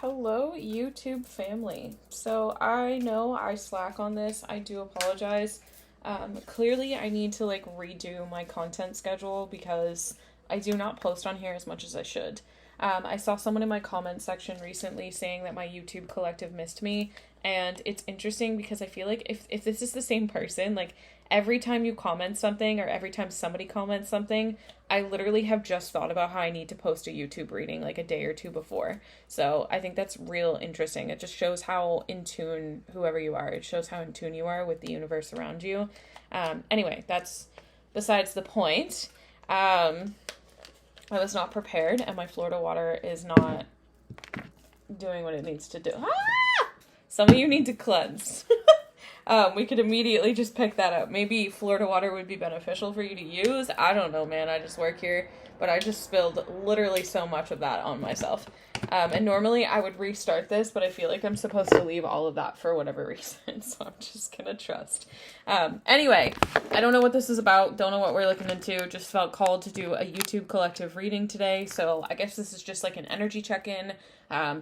Hello, YouTube family. So I know I slack on this. I do apologize. Clearly, I need to redo my content schedule because I do not post on here as much as I should. I saw someone in my comment section recently saying that my YouTube collective missed me, and it's interesting because I feel like if this is the same person, every time you comment something or every time somebody comments something, I literally have just thought about how I need to post a YouTube reading a day or two before. So I think that's real interesting. It just shows how in tune, whoever you are, it shows how in tune you are with the universe around you. Anyway, that's besides the point. I was not prepared, and my Florida water is not doing what it needs to do. Ah! Some of you need to cleanse. We could immediately just pick that up. Maybe Florida water would be beneficial for you to use. I don't know, man. I just work here. But I just spilled literally so much of that on myself. And normally I would restart this, but I feel like I'm supposed to leave all of that for whatever reason. So I'm just going to trust. Anyway, I don't know what this is about. Don't know what we're looking into. Just felt called to do a YouTube collective reading today. So I guess this is just an energy check-in.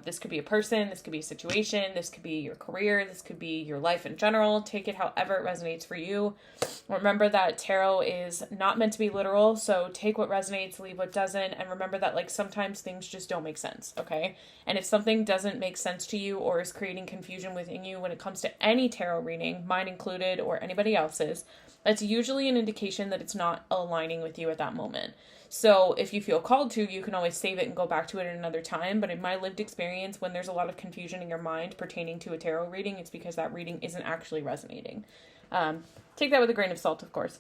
This could be a person, this could be a situation, this could be your career, this could be your life in general. Take it however it resonates for you. Remember that tarot is not meant to be literal, so take what resonates, leave what doesn't, and remember that sometimes things just don't make sense, okay? And if something doesn't make sense to you or is creating confusion within you when it comes to any tarot reading, mine included or anybody else's, that's usually an indication that it's not aligning with you at that moment. So if you feel called to, you can always save it and go back to it at another time. But in my lived experience, when there's a lot of confusion in your mind pertaining to a tarot reading, it's because that reading isn't actually resonating. Take that with a grain of salt, of course.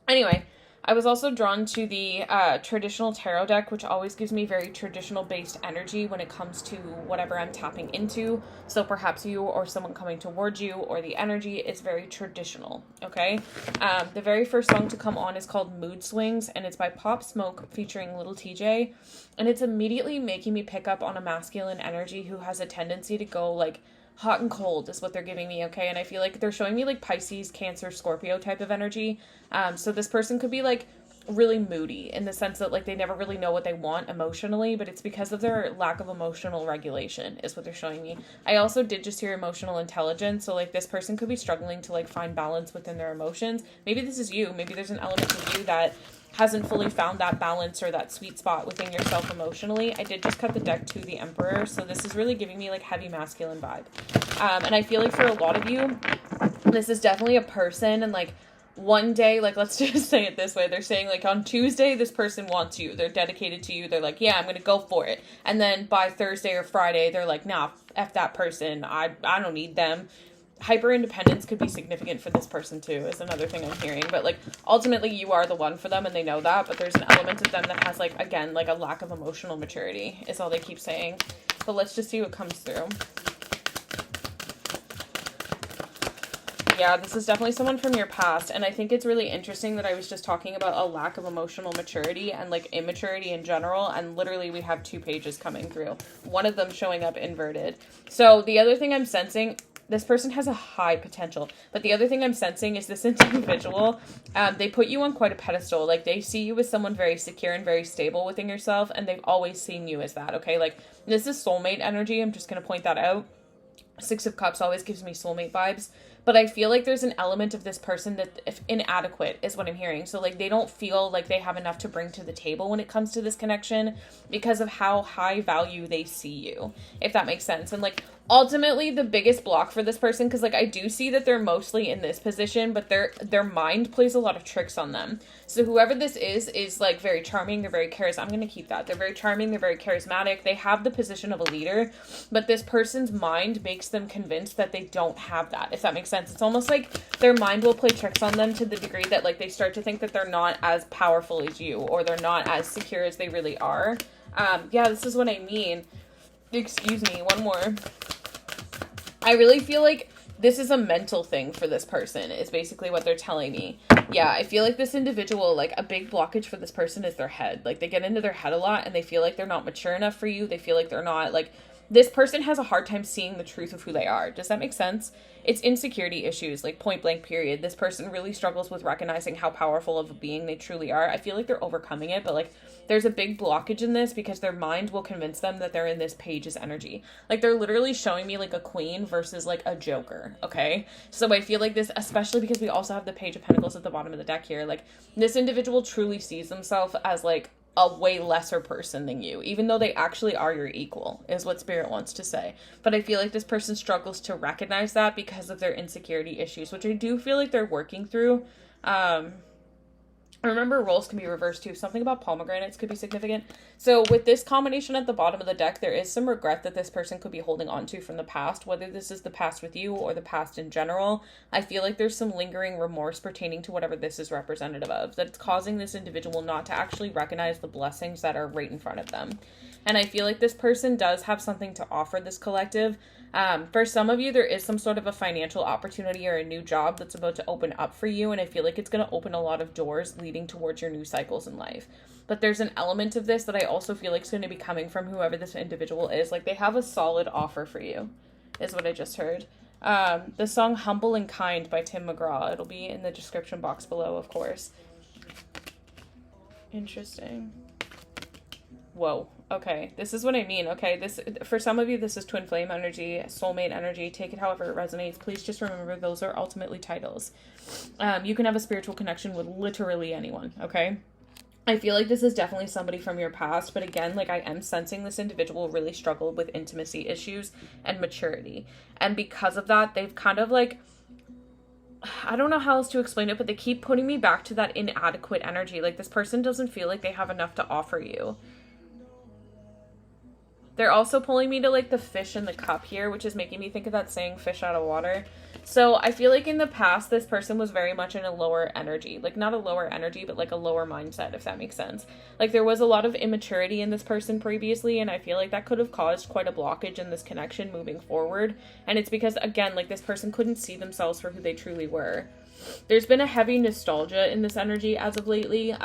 Anyway, I was also drawn to the traditional tarot deck, which always gives me very traditional-based energy when it comes to whatever I'm tapping into. So perhaps you or someone coming towards you or the energy is very traditional, okay? The very first song to come on is called Mood Swings, and it's by Pop Smoke featuring Lil Tjay. And it's immediately making me pick up on a masculine energy who has a tendency to go hot and cold is what they're giving me, okay? And I feel like they're showing me Pisces, Cancer, Scorpio type of energy. So this person could be really moody in the sense that they never really know what they want emotionally, but it's because of their lack of emotional regulation is what they're showing me. I also did just hear emotional intelligence. So this person could be struggling to find balance within their emotions. Maybe this is you. Maybe there's an element of you that hasn't fully found that balance or that sweet spot within yourself emotionally. I did just cut the deck to the Emperor, so this is really giving me heavy masculine vibe. And I feel for a lot of you, this is definitely a person, and one day, let's just say it this way, they're saying on Tuesday this person wants you, they're dedicated to you, they're yeah, I'm gonna go for it, and then by Thursday or Friday they're nah, F that person, I don't need them. Hyper independence could be significant for this person too, is another thing I'm hearing. But ultimately you are the one for them and they know that, but there's an element of them that has again, a lack of emotional maturity is all they keep saying. But let's just see what comes through. Yeah, this is definitely someone from your past, and I think it's really interesting that I was just talking about a lack of emotional maturity and immaturity in general, and literally we have 2 pages coming through. One of them showing up inverted. So the other thing I'm sensing, this person has a high potential, but the other thing I'm sensing is this individual, they put you on quite a pedestal. They see you as someone very secure and very stable within yourself, and they've always seen you as that, okay? This is soulmate energy. I'm just going to point that out. 6 of Cups always gives me soulmate vibes, but I feel there's an element of this person that if inadequate is what I'm hearing. So they don't feel like they have enough to bring to the table when it comes to this connection because of how high value they see you, if that makes sense. And ultimately the biggest block for this person, because I do see that they're mostly in this position, but their mind plays a lot of tricks on them. So whoever this is very charming, they're very charismatic. I'm going to keep that. They're very charming, they're very charismatic, they have the position of a leader, but this person's mind makes them convinced that they don't have that, if that makes sense. It's almost their mind will play tricks on them to the degree that they start to think that they're not as powerful as you, or they're not as secure as they really are. Yeah, this is what I mean. Excuse me, one more. I really feel this is a mental thing for this person, is basically what they're telling me. Yeah, I feel this individual, a big blockage for this person is their head. They get into their head a lot, and they feel they're not mature enough for you. They feel they're not, this person has a hard time seeing the truth of who they are. Does that make sense? It's insecurity issues, like point blank period. This person really struggles with recognizing how powerful of a being they truly are. I feel like they're overcoming it, but like there's a big blockage in this because their mind will convince them that they're in this page's energy. Like they're literally showing me like a queen versus like a joker, okay? So I feel like this, especially because we also have the page of pentacles at the bottom of the deck here, like this individual truly sees themselves as like a way lesser person than you, even though they actually are your equal, is what Spirit wants to say. But I feel like this person struggles to recognize that because of their insecurity issues, which I do feel like they're working through. I remember roles can be reversed too. Something about pomegranates could be significant. So with this combination at the bottom of the deck, there is some regret that this person could be holding on to from the past, whether this is the past with you or the past in general. I feel like there's some lingering remorse pertaining to whatever this is representative of, that it's causing this individual not to actually recognize the blessings that are right in front of them. And I feel like this person does have something to offer this collective. For some of you, there is some sort of a financial opportunity or a new job that's about to open up for you. And I feel like it's going to open a lot of doors leading towards your new cycles in life. But there's an element of this that I also feel like is going to be coming from whoever this individual is. Like they have a solid offer for you, is what I just heard. The song Humble and Kind by Tim McGraw. It'll be in the description box below, of course. Interesting. Whoa. Okay, this is what I mean. Okay, this, for some of you, this is twin flame energy, soulmate energy. Take it however it resonates. Please just remember those are ultimately titles. You can have a spiritual connection with literally anyone, okay? I feel like this is definitely somebody from your past, but again, like I am sensing this individual really struggled with intimacy issues and maturity. And because of that, they've kind of like, I don't know how else to explain it, but they keep putting me back to that inadequate energy. Like this person doesn't feel like they have enough to offer you. They're also pulling me to like the fish in the cup here, which is making me think of that saying, fish out of water. So I feel like in the past, this person was very much in a lower energy, like not a lower energy, but like a lower mindset, if that makes sense. Like there was a lot of immaturity in this person previously, and I feel like that could have caused quite a blockage in this connection moving forward. And it's because, again, like this person couldn't see themselves for who they truly were. There's been a heavy nostalgia in this energy as of lately.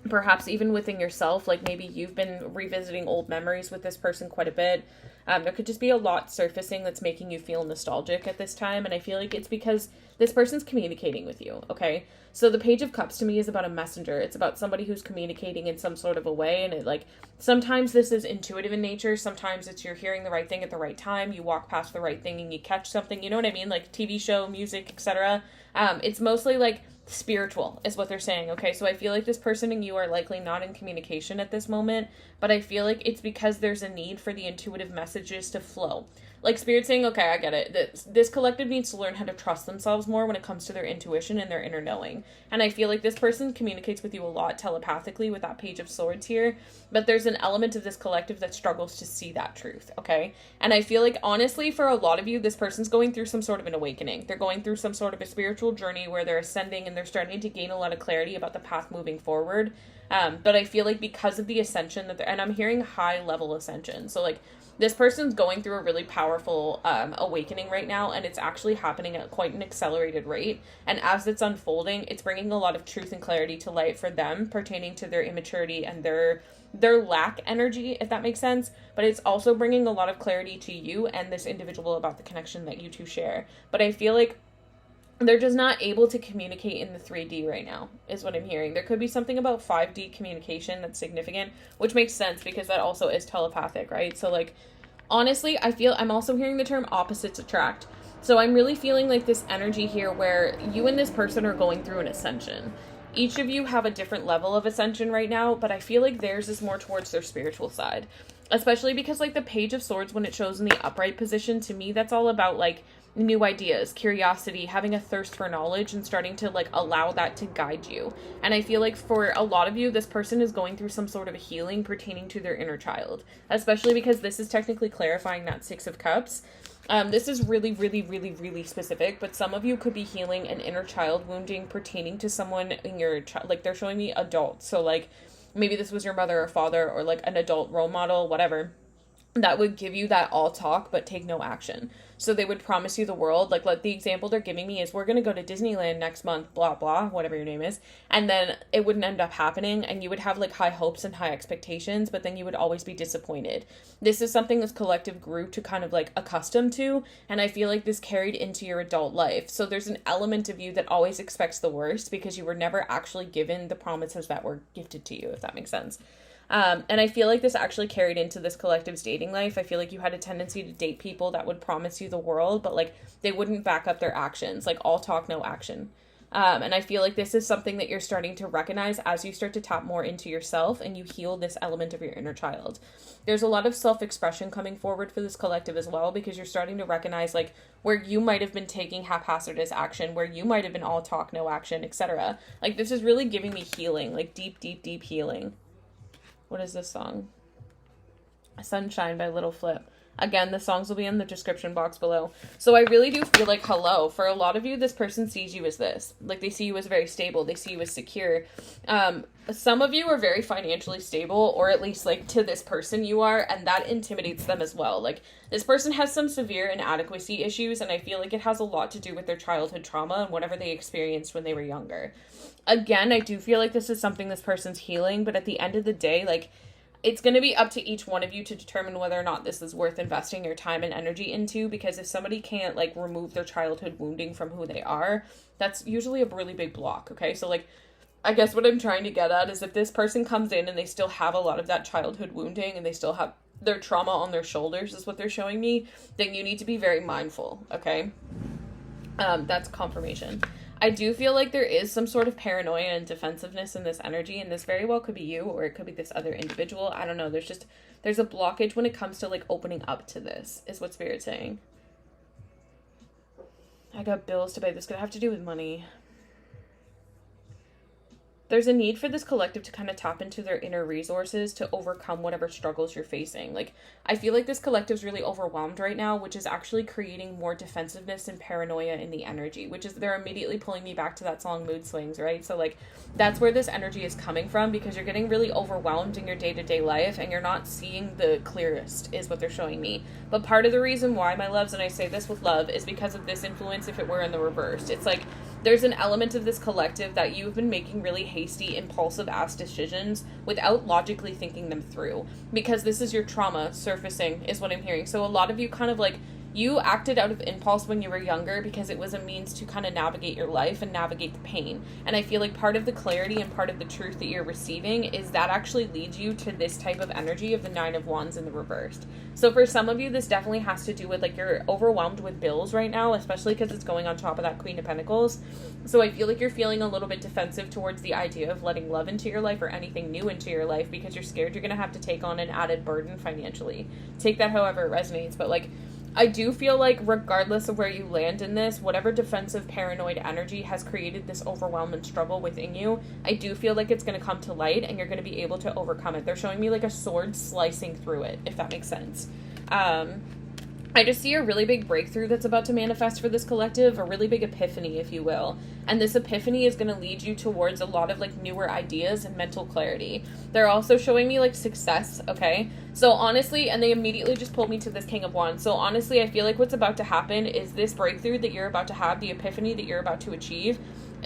Perhaps even within yourself, like maybe you've been revisiting old memories with this person quite a bit. There could just be a lot surfacing that's making you feel nostalgic at this time, and I feel like it's because this person's communicating with you, okay? So the Page of Cups to me is about a messenger. It's about somebody who's communicating in some sort of a way, and it like, sometimes this is intuitive in nature, sometimes it's you're hearing the right thing at the right time, you walk past the right thing and you catch something, you know what I mean? Like TV show, music, etc. It's mostly like spiritual is what they're saying, okay? So I feel like this person and you are likely not in communication at this moment, but I feel like it's because there's a need for the intuitive messages to flow. Like Spirit saying, okay, I get it. This collective needs to learn how to trust themselves more when it comes to their intuition and their inner knowing. And I feel like this person communicates with you a lot telepathically with that Page of Swords here, but there's an element of this collective that struggles to see that truth, okay? And I feel like, honestly, for a lot of you, this person's going through some sort of an awakening. They're going through some sort of a spiritual journey where they're ascending and they're starting to gain a lot of clarity about the path moving forward. But I feel like because of the ascension that and I'm hearing high level ascension. So like, this person's going through a really powerful awakening right now, and it's actually happening at quite an accelerated rate. And as it's unfolding, it's bringing a lot of truth and clarity to light for them pertaining to their immaturity and their lack energy, if that makes sense. But it's also bringing a lot of clarity to you and this individual about the connection that you two share. But I feel like they're just not able to communicate in the 3D right now, is what I'm hearing. There could be something about 5D communication that's significant, which makes sense because that also is telepathic, right? So, like, honestly, I'm also hearing the term opposites attract. So I'm really feeling like this energy here where you and this person are going through an ascension. Each of you have a different level of ascension right now, but I feel like theirs is more towards their spiritual side. Especially because, like, the Page of Swords, when it shows in the upright position, to me, that's all about, like, new ideas, curiosity, having a thirst for knowledge, and starting to, like, allow that to guide you. And I feel like for a lot of you, this person is going through some sort of healing pertaining to their inner child. Especially because this is technically clarifying that Six of Cups. This is really, really, really, really specific, but some of you could be healing an inner child wounding pertaining to someone in your like, they're showing me adults. So, like, maybe this was your mother or father or, like, an adult role model, whatever. that would give you that all talk but take no action. So they would promise you the world. Like the example they're giving me is, we're going to go to Disneyland next month, blah, blah, whatever your name is. And then it wouldn't end up happening, and you would have like high hopes and high expectations, but then you would always be disappointed. This is something this collective grew to kind of like accustomed to. And I feel like this carried into your adult life. So there's an element of you that always expects the worst because you were never actually given the promises that were gifted to you, if that makes sense. And I feel like this actually carried into this collective's dating life. I feel like you had a tendency to date people that would promise you the world, but like they wouldn't back up their actions, like all talk, no action. And I feel like this is something that you're starting to recognize as you start to tap more into yourself and you heal this element of your inner child. There's a lot of self-expression coming forward for this collective as well, because you're starting to recognize like where you might have been taking haphazardous action, where you might have been all talk, no action, etc. Like this is really giving me healing, like deep, deep, deep healing. What is this song? Sunshine by Lil Flip. Again, the songs will be in the description box below. So I really do feel like, hello, for a lot of you, this person sees you as this. Like, they see you as very stable. They see you as secure. Some of you are very financially stable, or at least, like, to this person you are, and that intimidates them as well. Like, this person has some severe inadequacy issues, and I feel like it has a lot to do with their childhood trauma and whatever they experienced when they were younger. Again, I do feel like this is something this person's healing, but at the end of the day, like, it's going to be up to each one of you to determine whether or not this is worth investing your time and energy into, because if somebody can't, like, remove their childhood wounding from who they are, that's usually a really big block, okay? So, like, I guess what I'm trying to get at is if this person comes in and they still have a lot of that childhood wounding and they still have their trauma on their shoulders, is what they're showing me, then you need to be very mindful, okay? That's confirmation. I do feel like there is some sort of paranoia and defensiveness in this energy, and this very well could be you, or it could be this other individual. I don't know. There's a blockage when it comes to, like, opening up to this, is what Spirit's saying. I got bills to pay. This could have to do with money. There's a need for this collective to kind of tap into their inner resources to overcome whatever struggles you're facing. Like, I feel like this collective's really overwhelmed right now, which is actually creating more defensiveness and paranoia in the energy, which is, they're immediately pulling me back to that song Mood Swings, right? So, like, that's where this energy is coming from, because you're getting really overwhelmed in your day-to-day life and you're not seeing the clearest, is what they're showing me. But part of the reason why, my loves, and I say this with love, is because of this influence if it were in the reverse. It's like, there's an element of this collective that you've been making really hasty, impulsive-ass decisions without logically thinking them through. Because this is your trauma surfacing, is what I'm hearing. So a lot of you kind of like, you acted out of impulse when you were younger because it was a means to kind of navigate your life and navigate the pain. And I feel like part of the clarity and part of the truth that you're receiving is that actually leads you to this type of energy of the 9 of Wands in the reversed. So for some of you, this definitely has to do with, like, you're overwhelmed with bills right now, especially because it's going on top of that Queen of Pentacles. So I feel like you're feeling a little bit defensive towards the idea of letting love into your life or anything new into your life because you're scared you're going to have to take on an added burden financially. Take that however it resonates, but, like, I do feel like regardless of where you land in this, whatever defensive paranoid energy has created this overwhelm and struggle within you, I do feel like it's going to come to light and you're going to be able to overcome it. They're showing me like a sword slicing through it, if that makes sense. I just see a really big breakthrough that's about to manifest for this collective, a really big epiphany, if you will. And this epiphany is going to lead you towards a lot of, like, newer ideas and mental clarity. They're also showing me, like, success, okay? So honestly, and they immediately just pulled me to this King of Wands. So honestly, I feel like what's about to happen is this breakthrough that you're about to have, the epiphany that you're about to achieve,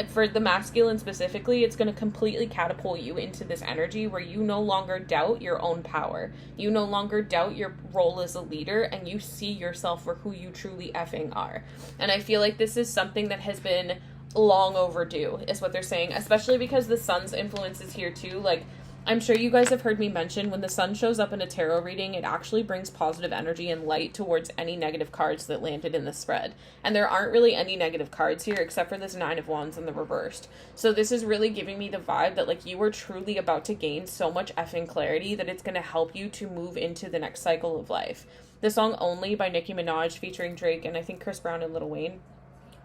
for the masculine specifically, it's going to completely catapult you into this energy where you no longer doubt your own power. You no longer doubt your role as a leader, and you see yourself for who you truly effing are. And I feel like this is something that has been long overdue, is what they're saying, especially because the sun's influence is here too. Like, I'm sure you guys have heard me mention when the sun shows up in a tarot reading, it actually brings positive energy and light towards any negative cards that landed in the spread. And there aren't really any negative cards here except for this 9 of Wands in the reversed. So this is really giving me the vibe that, like, you are truly about to gain so much effing clarity that it's going to help you to move into the next cycle of life. The song Only by Nicki Minaj featuring Drake and I think Chris Brown and Lil Wayne.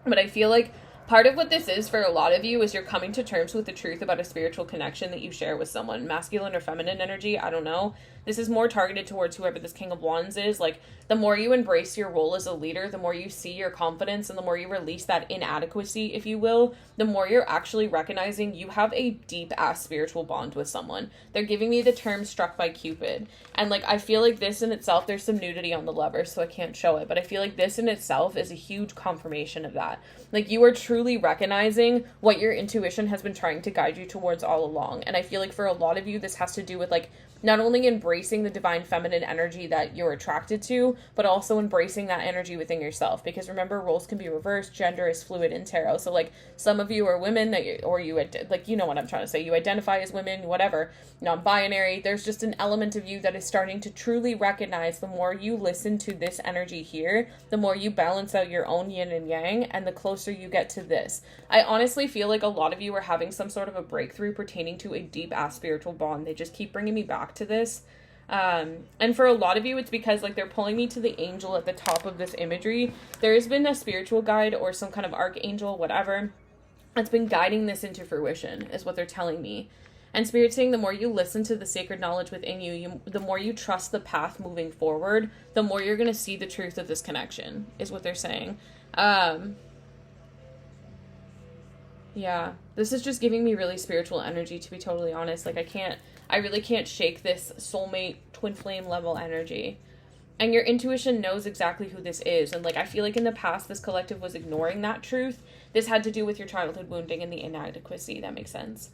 But I feel like part of what this is for a lot of you is you're coming to terms with the truth about a spiritual connection that you share with someone, masculine or feminine energy, I don't know. this is more targeted towards whoever this King of Wands is. Like, the more you embrace your role as a leader, the more you see your confidence, and the more you release that inadequacy, if you will, the more you're actually recognizing you have a deep-ass spiritual bond with someone. They're giving me the term struck by Cupid. And, like, I feel like this in itself, there's some nudity on the lover, so I can't show it, but I feel like this in itself is a huge confirmation of that. Like, you are truly recognizing what your intuition has been trying to guide you towards all along. And I feel like for a lot of you, this has to do with, like, not only embracing the divine feminine energy that you're attracted to, but also embracing that energy within yourself. Because remember, roles can be reversed, gender is fluid in tarot. So, like, some of you are women, that you know what I'm trying to say, you identify as women, whatever, non-binary. There's just an element of you that is starting to truly recognize the more you listen to this energy here, the more you balance out your own yin and yang, and the closer you get to this. I honestly feel like a lot of you are having some sort of a breakthrough pertaining to a deep-ass spiritual bond. They just keep bringing me back to this. And for a lot of you, it's because, like, they're pulling me to the angel at the top of this imagery. There has been a spiritual guide or some kind of archangel, whatever, that's been guiding this into fruition, is what they're telling me. And Spirit's saying the more you listen to the sacred knowledge within you, the more you trust the path moving forward, the more you're going to see the truth of this connection, is what they're saying. Yeah, this is just giving me really spiritual energy, to be totally honest. Like, I really can't shake this soulmate, twin flame level energy. And your intuition knows exactly who this is. And, like, I feel like in the past, this collective was ignoring that truth. This had to do with your childhood wounding and the inadequacy. That makes sense.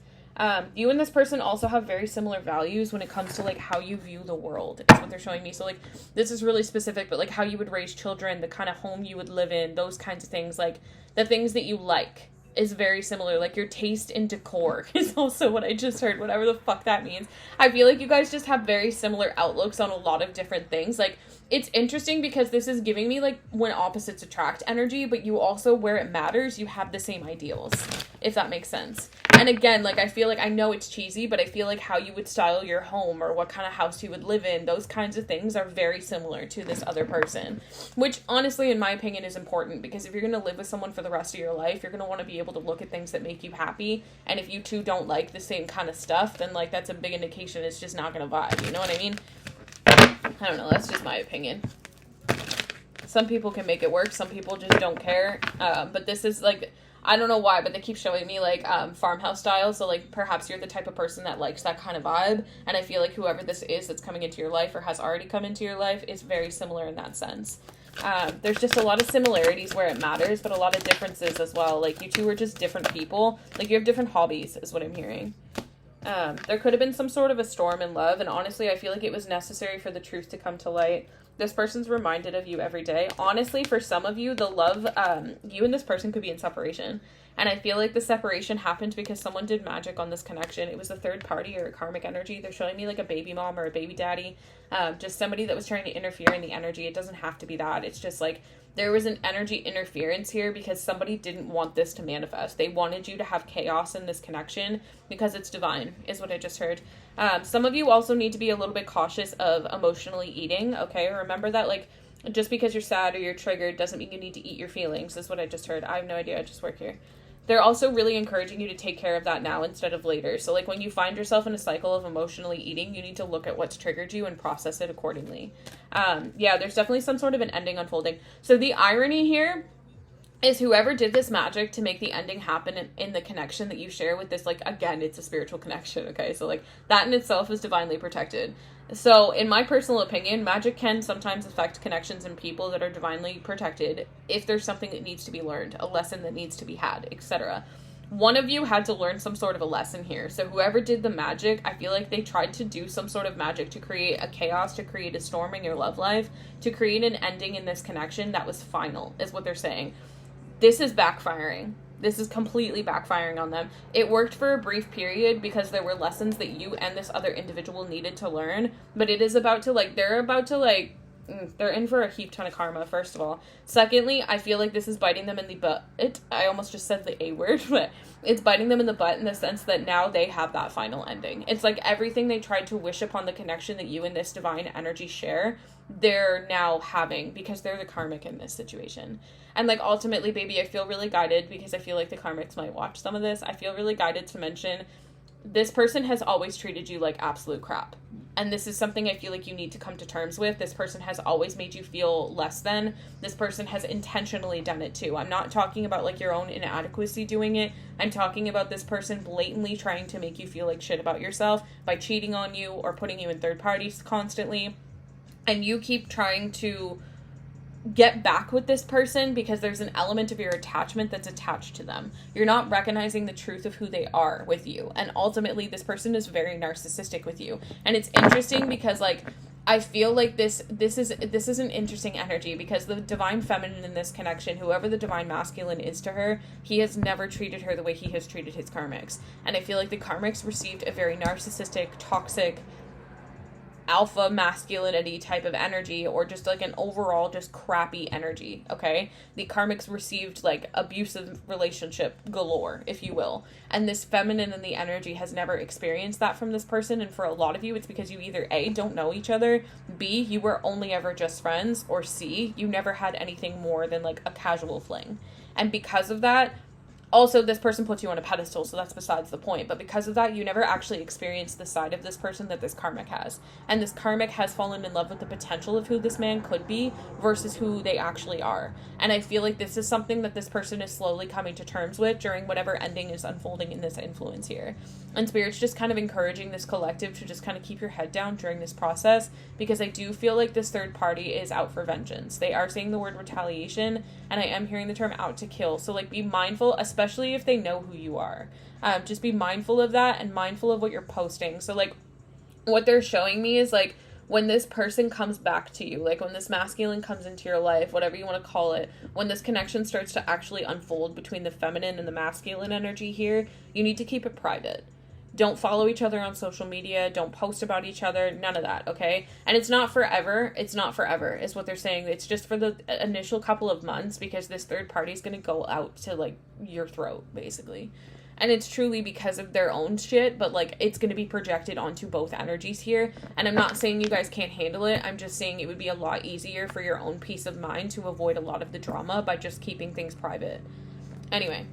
You and this person also have very similar values when it comes to, like, how you view the world, is what they're showing me. So, like, this is really specific, but, like, how you would raise children, the kind of home you would live in, those kinds of things, like, the things that you like is very similar. Like, your taste in decor is also what I just heard, whatever the fuck that means. I feel like you guys just have very similar outlooks on a lot of different things. Like, it's interesting because this is giving me, like, when opposites attract energy, but you also, where it matters, you have the same ideals, if that makes sense. And again, like, I feel like, I know it's cheesy, but I feel like how you would style your home or what kind of house you would live in, those kinds of things are very similar to this other person, which honestly, in my opinion, is important, because if you're going to live with someone for the rest of your life, you're going to want to be able to look at things that make you happy. And if you two don't like the same kind of stuff, then, like, that's a big indication it's just not going to vibe. You know what I mean? I don't know. That's just my opinion. Some people can make it work. Some people just don't care. But this is, like, I don't know why, but they keep showing me, like, farmhouse style. So, like, perhaps you're the type of person that likes that kind of vibe. And I feel like whoever this is that's coming into your life or has already come into your life is very similar in that sense. There's just a lot of similarities where it matters, but a lot of differences as well. Like, you two are just different people. Like, you have different hobbies, is what I'm hearing. There could have been some sort of a storm in love, and honestly, I feel like it was necessary for the truth to come to light. This person's reminded of you every day. Honestly, for some of you, the love, you and this person could be in separation. And I feel like the separation happened because someone did magic on this connection. It was a third party or a karmic energy. They're showing me, like, a baby mom or a baby daddy. Just somebody that was trying to interfere in the energy. It doesn't have to be that. It's just, like, there was an energy interference here because somebody didn't want this to manifest. They wanted you to have chaos in this connection because it's divine, is what I just heard. Some of you also need to be a little bit cautious of emotionally eating, okay? Remember that, like, just because you're sad or you're triggered doesn't mean you need to eat your feelings, is what I just heard. I have no idea. I just work here. They're also really encouraging you to take care of that now instead of later. So, like, when you find yourself in a cycle of emotionally eating, you need to look at what's triggered you and process it accordingly. Yeah, there's definitely some sort of an ending unfolding. So the irony here is whoever did this magic to make the ending happen in the connection that you share with this, like, again, it's a spiritual connection, okay? So, like, that in itself is divinely protected. So, in my personal opinion, magic can sometimes affect connections and people that are divinely protected if there's something that needs to be learned, a lesson that needs to be had, etc. One of you had to learn some sort of a lesson here. So whoever did the magic, I feel like they tried to do some sort of magic to create a chaos, to create a storm in your love life, to create an ending in this connection that was final, is what they're saying. This is backfiring. This is completely backfiring on them. It worked for a brief period because there were lessons that you and this other individual needed to learn, but it is about to, like, they're in for a heap ton of karma, first of all. Secondly, I feel like this is biting them in the butt. I almost just said the A word, but it's biting them in the butt in the sense that now they have that final ending. It's like everything they tried to wish upon the connection that you and this divine energy share, they're now having because they're the karmic in this situation. And, like, ultimately, baby, I feel really guided because I feel like the karmics might watch some of this. I feel really guided to mention this person has always treated you like absolute crap. And this is something I feel like you need to come to terms with. This person has always made you feel less than. This person has intentionally done it too. I'm not talking about like your own inadequacy doing it. I'm talking about this person blatantly trying to make you feel like shit about yourself by cheating on you or putting you in third parties constantly. And you keep trying to get back with this person because there's an element of your attachment that's attached to them. You're not recognizing the truth of who they are with you. And ultimately, this person is very narcissistic with you. And it's interesting because, like, I feel like this is an interesting energy because the divine feminine in this connection, whoever the divine masculine is to her, he has never treated her the way he has treated his karmics. And I feel like the karmics received a very narcissistic, toxic, alpha masculinity type of energy, or just like an overall just crappy energy, okay? The karmics received like abusive relationship galore, if you will. And this feminine in the energy has never experienced that from this person, and for a lot of you, it's because you either A, don't know each other, B, you were only ever just friends, or C, you never had anything more than like a casual fling. And because of that, also, this person puts you on a pedestal, so that's besides the point. But because of that, you never actually experienced the side of this person that this karmic has. And this karmic has fallen in love with the potential of who this man could be versus who they actually are. And I feel like this is something that this person is slowly coming to terms with during whatever ending is unfolding in this influence here. And Spirit's just kind of encouraging this collective to just kind of keep your head down during this process, because I do feel like this third party is out for vengeance. They are saying the word retaliation, and I am hearing the term out to kill. So, like, be mindful, especially if they know who you are. Just be mindful of that and mindful of what you're posting. So, like, what they're showing me is, like, when this person comes back to you, like, when this masculine comes into your life, whatever you want to call it, when this connection starts to actually unfold between the feminine and the masculine energy here, you need to keep it private. Don't follow each other on social media. Don't post about each other. None of that, okay? And it's not forever. It's not forever, is what they're saying. It's just for the initial couple of months, because this third party is going to go out to, like, your throat, basically. And it's truly because of their own shit, but, like, it's going to be projected onto both energies here. And I'm not saying you guys can't handle it. I'm just saying it would be a lot easier for your own peace of mind to avoid a lot of the drama by just keeping things private. Anyway,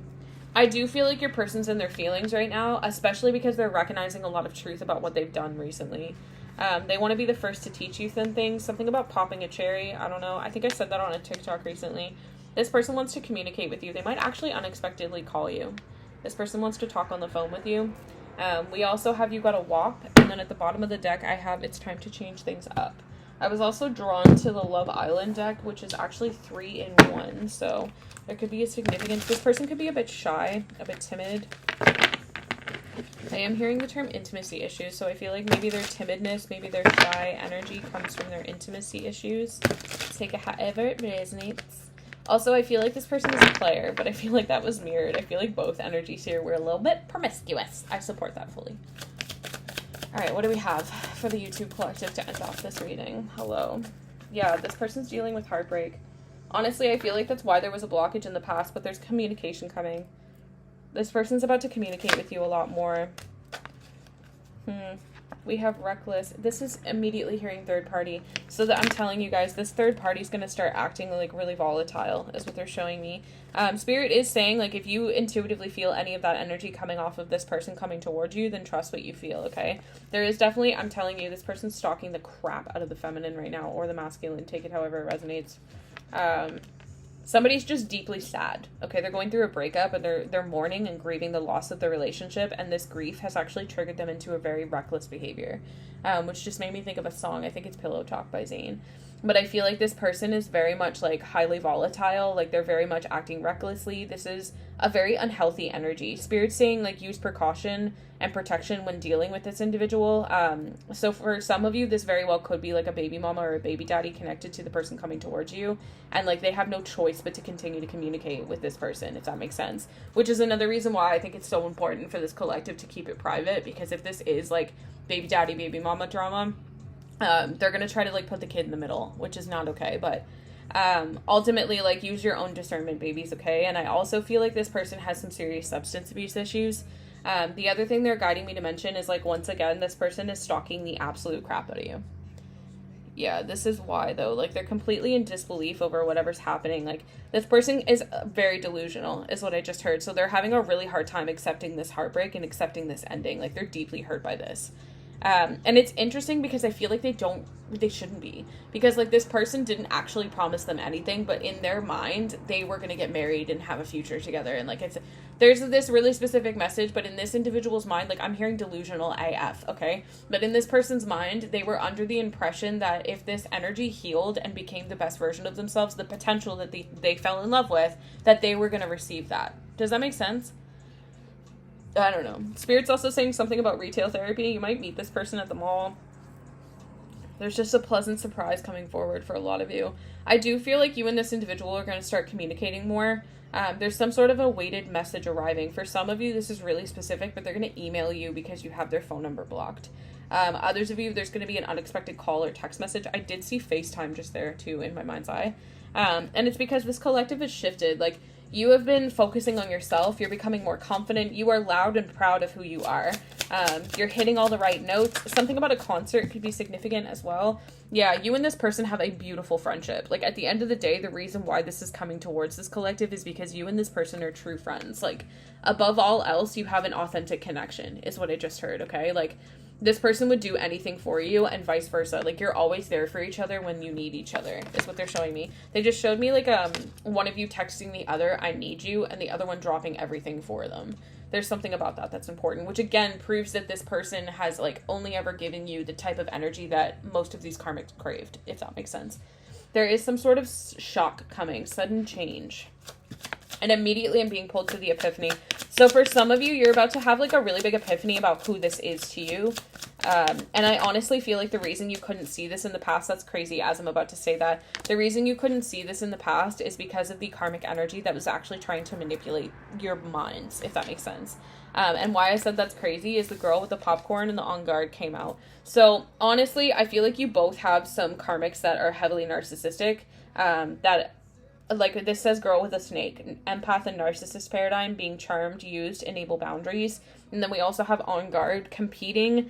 I do feel like your person's in their feelings right now, especially because they're recognizing a lot of truth about what they've done recently. They want to be the first to teach you some things. Something about popping a cherry. I don't know. I think I said that on a TikTok recently. This person wants to communicate with you. They might actually unexpectedly call you. This person wants to talk on the phone with you. We also have You Gotta Walk. And then at the bottom of the deck, I have It's Time to Change Things Up. I was also drawn to the Love Island deck, which is actually 3 in 1. So there could be a significance. This person could be a bit shy, a bit timid. I am hearing the term intimacy issues, so I feel like maybe their timidness, maybe their shy energy comes from their intimacy issues. Take it however it resonates. Also, I feel like this person is a player, but I feel like that was mirrored. I feel like both energies here were a little bit promiscuous. I support that fully. Alright, what do we have for the YouTube collective to end off this reading? Hello. Yeah, this person's dealing with heartbreak. Honestly, I feel like that's why there was a blockage in the past, but there's communication coming. This person's about to communicate with you a lot more. We have reckless. This is immediately hearing third party. So that I'm telling you guys, this third party is going to start acting like really volatile, is what they're showing me. Spirit is saying, like, if you intuitively feel any of that energy coming off of this person coming towards you, then trust what you feel, okay? There is definitely, I'm telling you, this person's stalking the crap out of the feminine right now, or the masculine. Take it however it resonates. Somebody's just deeply sad, okay? They're going through a breakup, and they're mourning and grieving the loss of their relationship, and this grief has actually triggered them into a very reckless behavior, which just made me think of a song. I think it's Pillow Talk by Zayn. But I feel like this person is very much, like, highly volatile. Like, they're very much acting recklessly. This is a very unhealthy energy. Spirit's saying, like, use precaution and protection when dealing with this individual. So for some of you, this very well could be, like, a baby mama or a baby daddy connected to the person coming towards you. And, like, they have no choice but to continue to communicate with this person, if that makes sense. Which is another reason why I think it's so important for this collective to keep it private. Because if this is, like, baby daddy, baby mama drama, they're going to try to, like, put the kid in the middle, which is not okay. But ultimately, like, use your own discernment, babies, okay? And I also feel like this person has some serious substance abuse issues. The other thing they're guiding me to mention is, like, once again, this person is stalking the absolute crap out of you. Yeah, this is why, though. Like, they're completely in disbelief over whatever's happening. Like, this person is very delusional, is what I just heard. So they're having a really hard time accepting this heartbreak and accepting this ending. Like, they're deeply hurt by this. And it's interesting because I feel like they shouldn't be. Because, like, this person didn't actually promise them anything, but in their mind, they were going to get married and have a future together. And, like, there's this really specific message, but in this individual's mind, like, I'm hearing delusional AF, okay? But in this person's mind, they were under the impression that if this energy healed and became the best version of themselves, the potential that they fell in love with, that they were going to receive that. Does that make sense? I don't know. Spirit's also saying something about retail therapy. You might meet this person at the mall. There's just a pleasant surprise coming forward for a lot of you. I do feel like you and this individual are going to start communicating more. There's some sort of a weighted message arriving. For some of you, this is really specific, but they're going to email you because you have their phone number blocked. Others of you, there's going to be an unexpected call or text message. I did see FaceTime just there, too, in my mind's eye. And it's because this collective has shifted. Like, you have been focusing on yourself. You're becoming more confident. You are loud and proud of who you are. You're hitting all the right notes. Something about a concert could be significant as well. Yeah, you and this person have a beautiful friendship. Like, at the end of the day, the reason why this is coming towards this collective is because you and this person are true friends. Like, above all else, you have an authentic connection, is what I just heard, okay? Like, this person would do anything for you and vice versa. Like, you're always there for each other when you need each other, is what they're showing me. They just showed me, like, one of you texting the other, I need you, and the other one dropping everything for them. There's something about that that's important, which again proves that this person has, like, only ever given you the type of energy that most of these karmics craved, if that makes sense. There is some sort of shock coming, sudden change. And immediately I'm being pulled to the epiphany. So for some of you, you're about to have, like, a really big epiphany about who this is to you. And I honestly feel like the reason you couldn't see this in the past, that's crazy as I'm about to say that, the reason you couldn't see this in the past is because of the karmic energy that was actually trying to manipulate your minds, if that makes sense. And why I said that's crazy is the girl with the popcorn and the on guard came out. So honestly, I feel like you both have some karmics that are heavily narcissistic, that, like, this says girl with a snake, empath and narcissist paradigm, being charmed, used, enable boundaries. And then we also have on guard, competing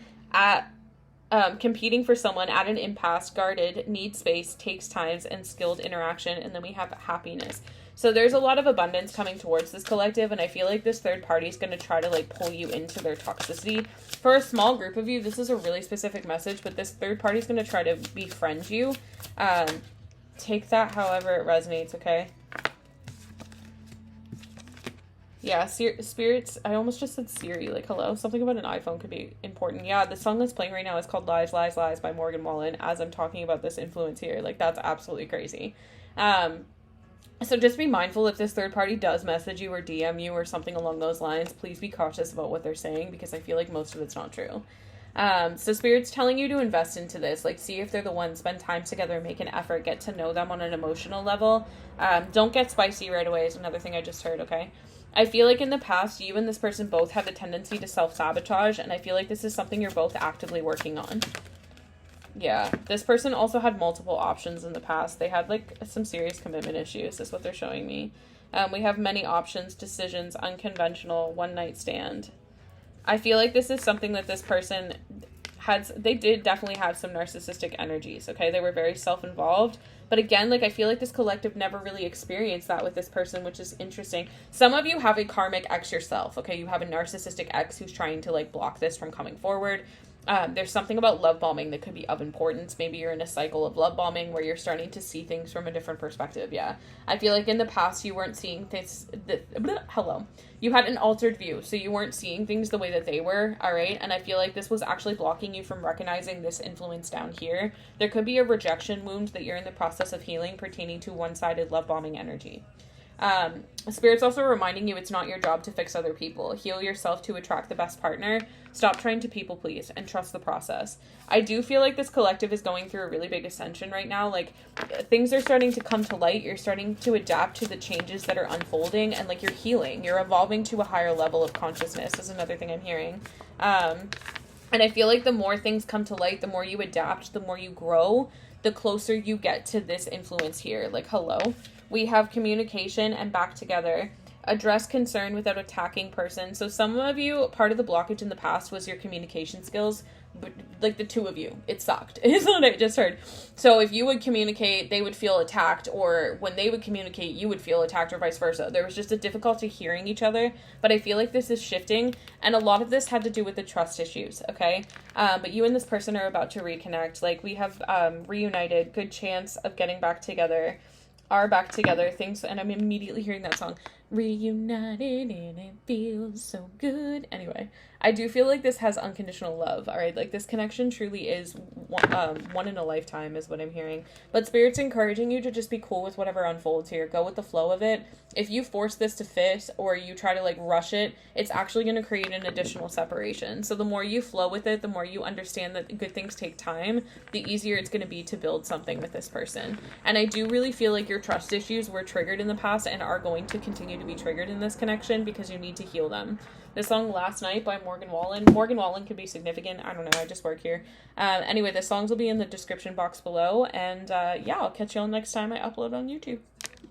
for someone at an impasse, guarded, needs space, takes times, and skilled interaction. And then we have happiness. So there's a lot of abundance coming towards this collective, and I feel like this third party is going to try to, like, pull you into their toxicity. For a small group of you, this is a really specific message, but this third party is going to try to befriend you. Take that however it resonates, okay? Yeah, spirits, I almost just said Siri, like, hello. Something about an iPhone could be important. Yeah, the song that's playing right now is called Lies, Lies, Lies by Morgan Wallen, as I'm talking about this influence here. Like, that's absolutely crazy. So just be mindful if this third party does message you or DM you or something along those lines. Please be cautious about what they're saying, because I feel like most of it's not true. So Spirit's telling you to invest into this. Like, see if they're the ones, spend time together, make an effort, get to know them on an emotional level. Don't get spicy right away is another thing I just heard, okay? I feel like in the past, you and this person both have a tendency to self-sabotage, and I feel like this is something you're both actively working on. Yeah, this person also had multiple options in the past. They had, like, some serious commitment issues, is what they're showing me. We have many options, decisions, unconventional, one-night stand. I feel like this is something that this person they did definitely have some narcissistic energies, okay? They were very self-involved. But again, like, I feel like this collective never really experienced that with this person, which is interesting. Some of you have a karmic ex yourself, okay? You have a narcissistic ex who's trying to, like, block this from coming forward. There's something about love bombing that could be of importance. Maybe you're in a cycle of love bombing where you're starting to see things from a different perspective. Yeah. I feel like in the past you weren't seeing things you had an altered view, so you weren't seeing things the way that they were. All right. And I feel like this was actually blocking you from recognizing this influence down here. There could be a rejection wound that you're in the process of healing pertaining to one-sided love bombing energy. Spirit's also reminding you it's not your job to fix other people. Heal yourself to attract the best partner. Stop trying to people please and trust the process. I do feel like this collective is going through a really big ascension right now. Like, things are starting to come to light. You're starting to adapt to the changes that are unfolding, and, like, you're healing. You're evolving to a higher level of consciousness is another thing I'm hearing. And I feel like the more things come to light, the more you adapt, the more you grow, the closer you get to this influence here. Like, hello. We have communication and back together. Address concern without attacking person. So some of you, part of the blockage in the past was your communication skills like the two of you. It sucked, is what I just heard. So if you would communicate, they would feel attacked, or when they would communicate, you would feel attacked, or vice versa. There was just a difficulty hearing each other, but I feel like this is shifting, and a lot of this had to do with the trust issues, okay? But you and this person are about to reconnect. Like, we have reunited, good chance of getting back together, are back together, things, and I'm immediately hearing that song, reunited, and it feels so good. Anyway, I do feel like this has unconditional love, all right? Like, this connection truly is one in a lifetime is what I'm hearing. But Spirit's encouraging you to just be cool with whatever unfolds here. Go with the flow of it. If you force this to fit, or you try to, like, rush it, it's actually going to create an additional separation. So the more you flow with it, the more you understand that good things take time, the easier it's going to be to build something with this person. And I do really feel like your trust issues were triggered in the past and are going to continue to be triggered in this connection because you need to heal them. The song Last Night by Wallen. Wallen could be significant. I don't know. I just work here. Anyway, the songs will be in the description box below. And yeah, I'll catch y'all next time I upload on YouTube.